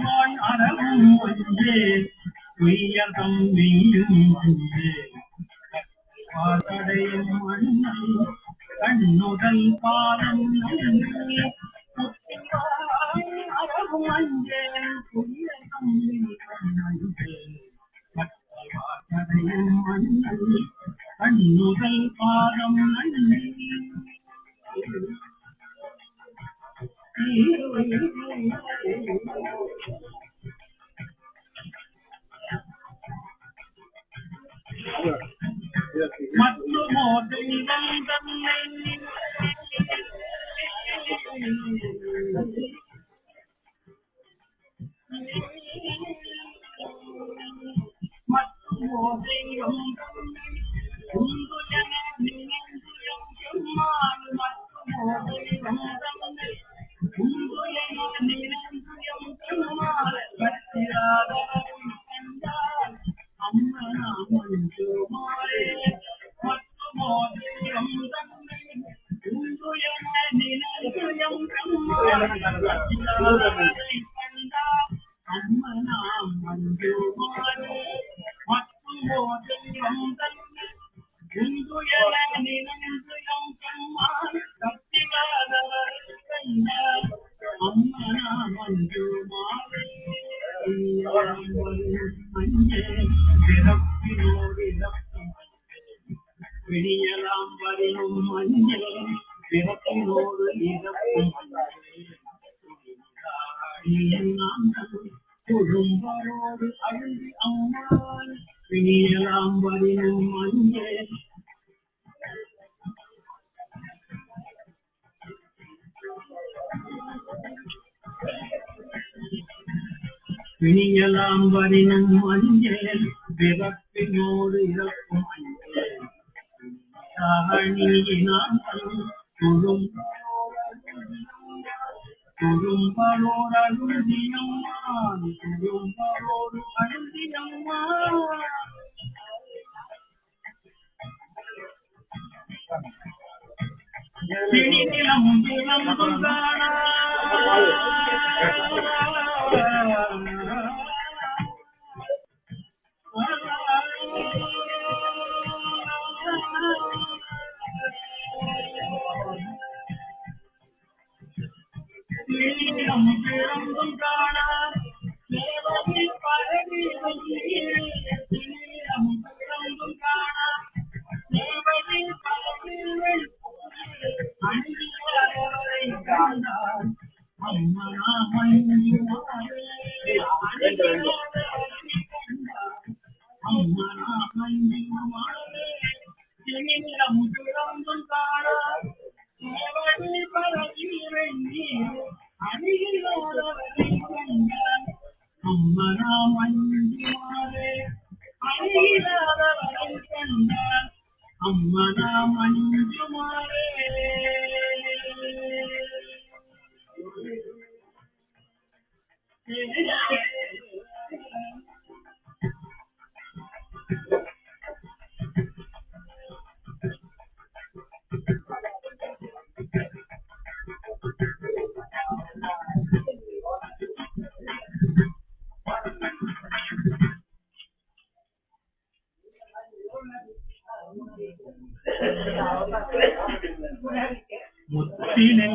வாழ் அறவும் ஒன்றே உயர்தம் நீயும் ஒன்றே பாதடையும் மண்ணை கண்ணுதல் பாதம் நன்றி அறவும் அன்றே உயர்தம் நீயும் ஒன்றே பாதடையும் மண்ணை கண்ணுதல் பாதம் நன்றி மற்றுமோ தெய்வம் தன்னை மற்றுமோ தெய்வம் உந்துயன நினைந்துயம் செம்மான் மற்றுமோ தெய்வம் தன்னை உந்துயன நினைந்துயம் செம்மான் பற்றிராதவரை கண்டால் அம்மனா மஞ்சுமாரே மற்றுமோ தெய்வம் தன்னை உந்துயன நினைந்துயம் செம்மான் பற்றிராதவரை கண்டால் அம்மனா மஞ்சுமாரே மற்றுமோ தெய்வம் தன்னை உந்துயன நினைந்துயம் செம்மான் பற்றிராதவரை கண்டால் அம்மனா மஞ்சுமாரே விடியலாம் வரினும் மஞ்சள் பிறப்பினோடு இறப்பும் குடும்பரோடு அழுதி அம்மாள் விடியலாம் வரினும் மஞ்சள் பிணியலாம் வரினும் மஞ்சள் பிறப்பினோடு இறக்கும் மஞ்சள் குடும்பரோடு அழுதியம்மான் குடும்பரோடு அழுதியம்மான் பிணிநிலம் விளம்பும் காணா பிறந்தும் காணா சேவகி பரவி பிறந்தும் காணா சேவகி பரவி அணிவரை காணார் அம்மனா மஞ்சுமாரே அம்மனா மஞ்சுமாரே திணிலம் பிறந்தும் காணா சேவகி பரவி அணிவரை கண்டார் அம்மனா மஞ்சுமாரே அணிவரை கண்டார் அம்மனா மஞ்சுமாரே முத்தினை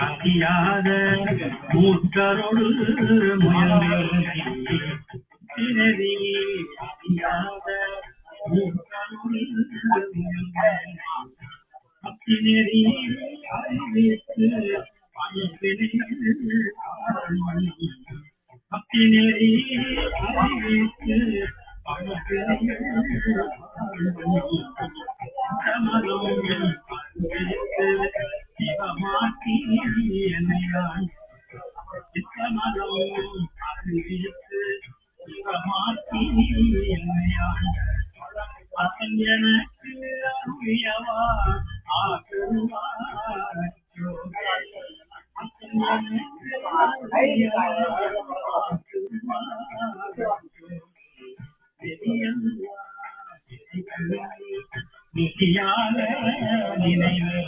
அறியாத மூற்றரோடு முயல்நெறி அறியாத மூற்றரோடு அத்தினெறி அறிவித்து அத்தினெறி அறிவித்து சிவமாக்கி என்னையான் சித்தமலம் அறிவித்து சிவமாக்கி என்னையான் அசன் எனக்கு அருளியவா ஆக்குவார் அசன் எனக்கு அருளியவா ஆக்குவார் நிதியால நினைவு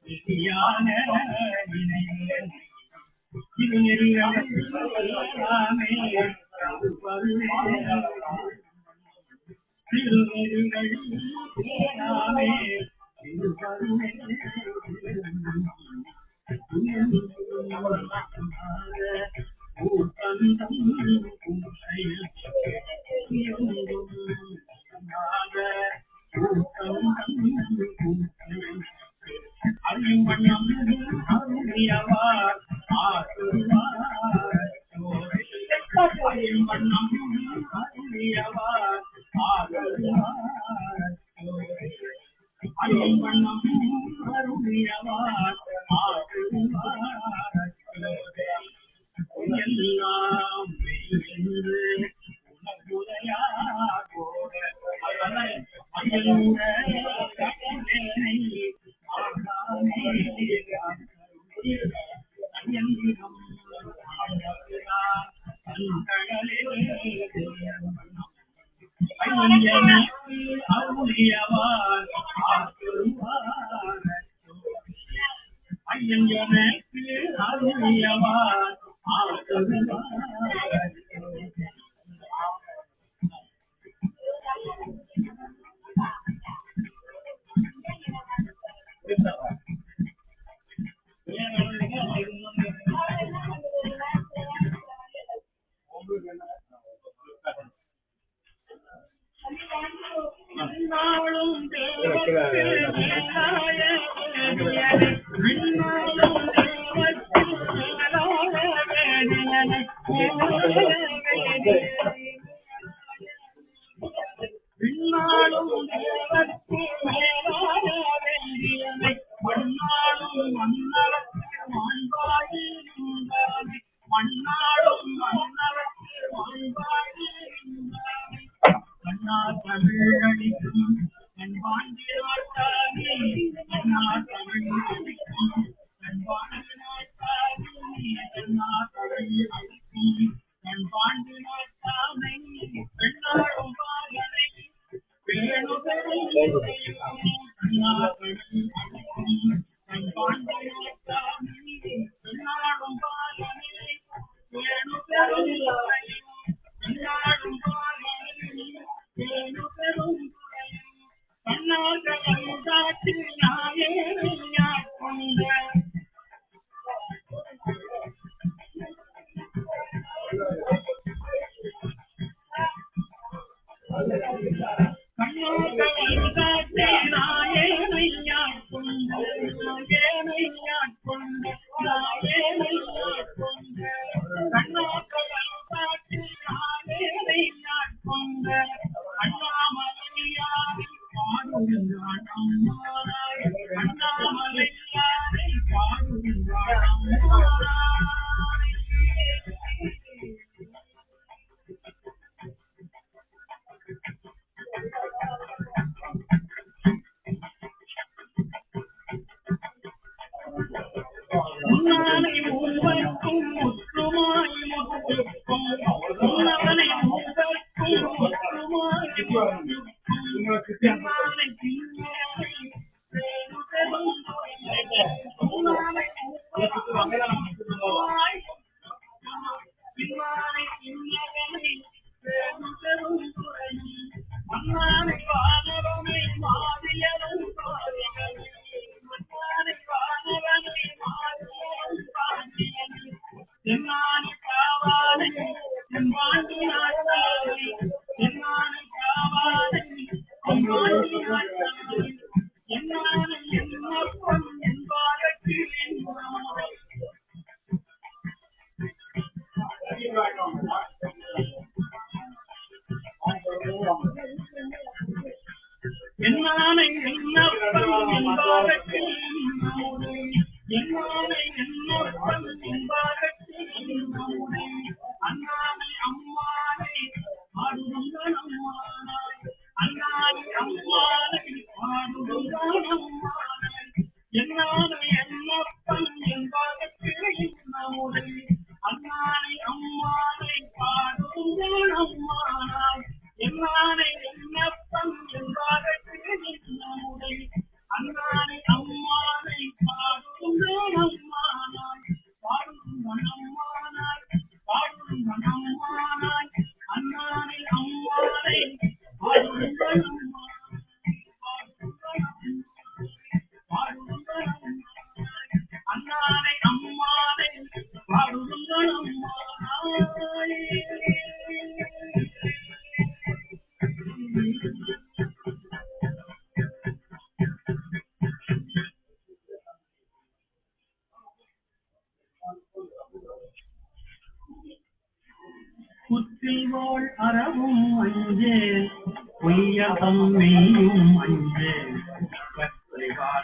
நிதியா துணையாக நினைவேன் திருநெறியாமே திருநெறிகள் தேனாமே அறிவண்ணம் அருளியவார் ஆற்றுவார் அறிவண்ணம் அருளியவார் ஆற்றுவார் அறிவண்ணம் அருளியவார் ஆற்றுவார் எல்லாம் என்று உணர்வுரையா போட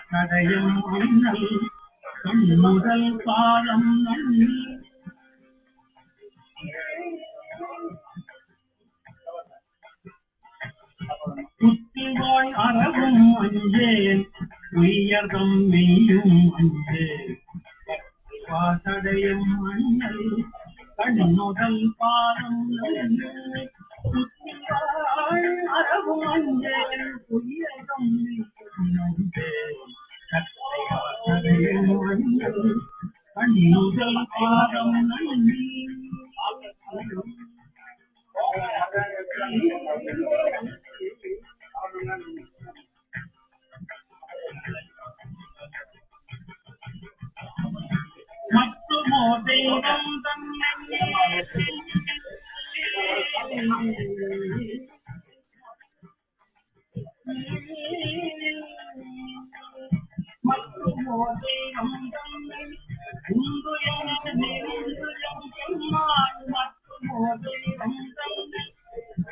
தடயம் அண்ணல் கண் முதல் பாதம் நன்னி குத்திவாய் அறவும் அஞ்சேன் உயர்தம் மெய்யும் அஞ்சேன் தடயம் அண்ணல் கண் முதல் பாதம் நன்னி குத்திவாய் அறவும் அஞ்சேன் உயர்தம் மெய்யும் அஞ்சேன் தடயம் அண்ணல் கண் முதல் பாதம் நன்னி மற்றுமோ தெய்வம் தன்னை மற்றுமோ தெய்வம் தன்னை உந்து என நெருங்குயம் பெம்மான் மற்றுமோ தெய்வம் தன்னை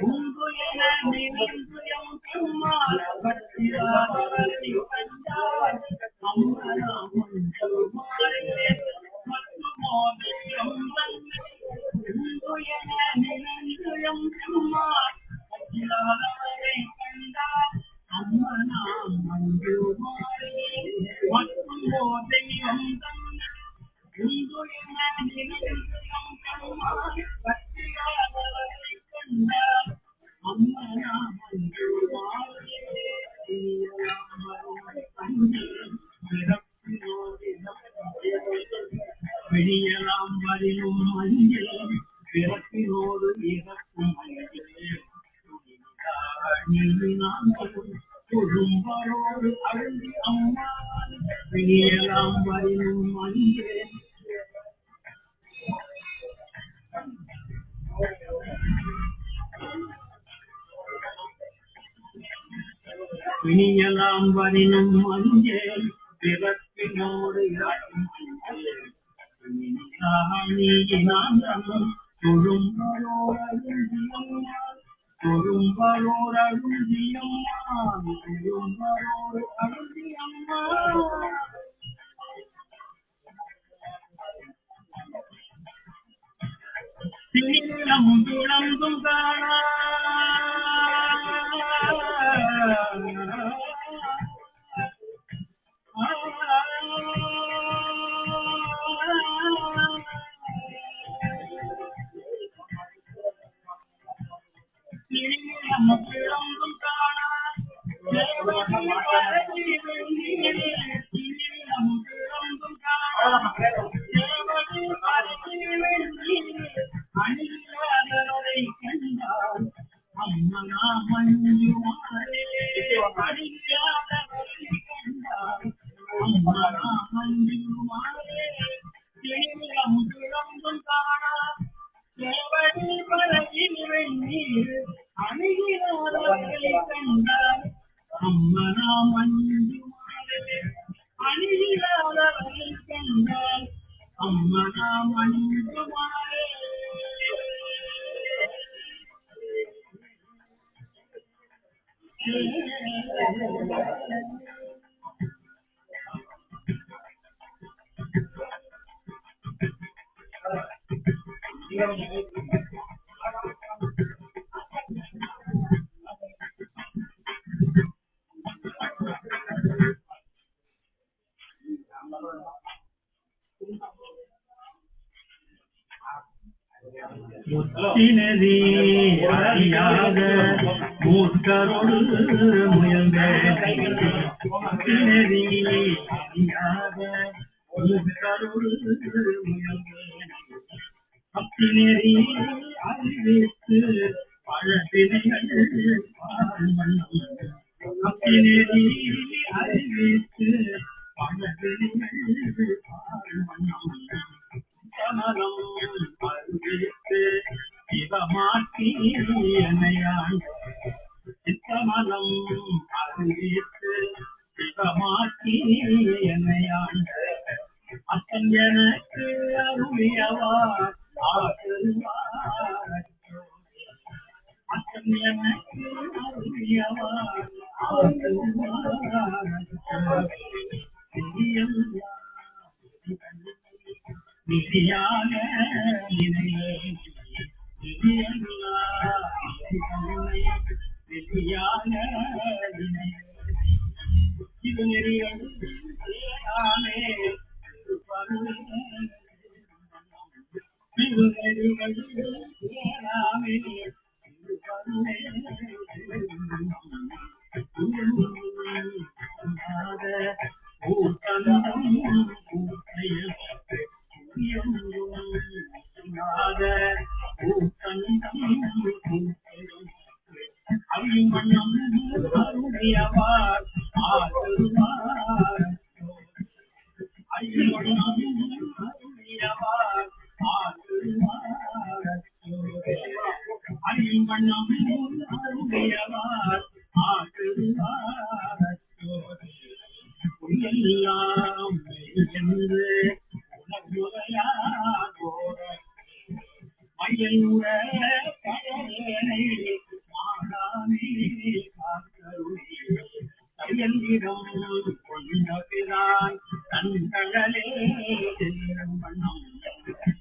உந்து என நெருங்குயம் பெம்மான் பற்றியாவரை கண்டார் அம்மனாமன் சொல்மாரே மற்றுமோ தெய்வம் தன்னை உந்து என நெருங்குயம் பெம்மான் பற்றியாவரை கண்டார் அம்மனாமன் சொல்மாரே மற்றுமோ தெய்வம் தன்னை உந்து என நெருங்குயம் பெம்மான் பற்றியாவரை கண்டார் அம்மனாமன் சொல்மாரே விழியலாம் வரிலும் மஞ்சள் பிறப்பினோடு இறக்கும் குடும்பரோடு அழுதி அம்மா விழியலாம் வரிலும் மஞ்சள் விழியலாம் வரினும் மஞ்சள் பிறப்பினோடு இறக்கும் தொழும்பரோர் அழுந்தியம்மா தொழும்பரோர் அழுந்தியம்மா தீரம் துளந்தும் காணா முத்தினதி அறியாத மூத்தருள் முயன்ற முத்தினதி அறியாத மூத்தருள் முயன்ற அத்தினரி அறிவித்து பழத்தினைகள் அத்தினரி அறிவித்து பழத்தினைகள் சமரம் அறிவித்து சிவமாக்கி என்னையாண்ட சித்தமலம் அறிவித்து சிவமாக்கி என்னையாண்ட அத்தன் எனக்கு அருளியவார் ஆசிர்வார் அத்தன் எனக்கு அருளியவார் ஆசிர்வார் விதியாக விதியாக இது நெறியாமே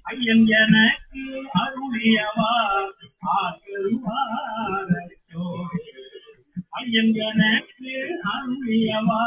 ஐயன் எனக்கு அருளியவா ஐயன் எனக்கு அருளியவா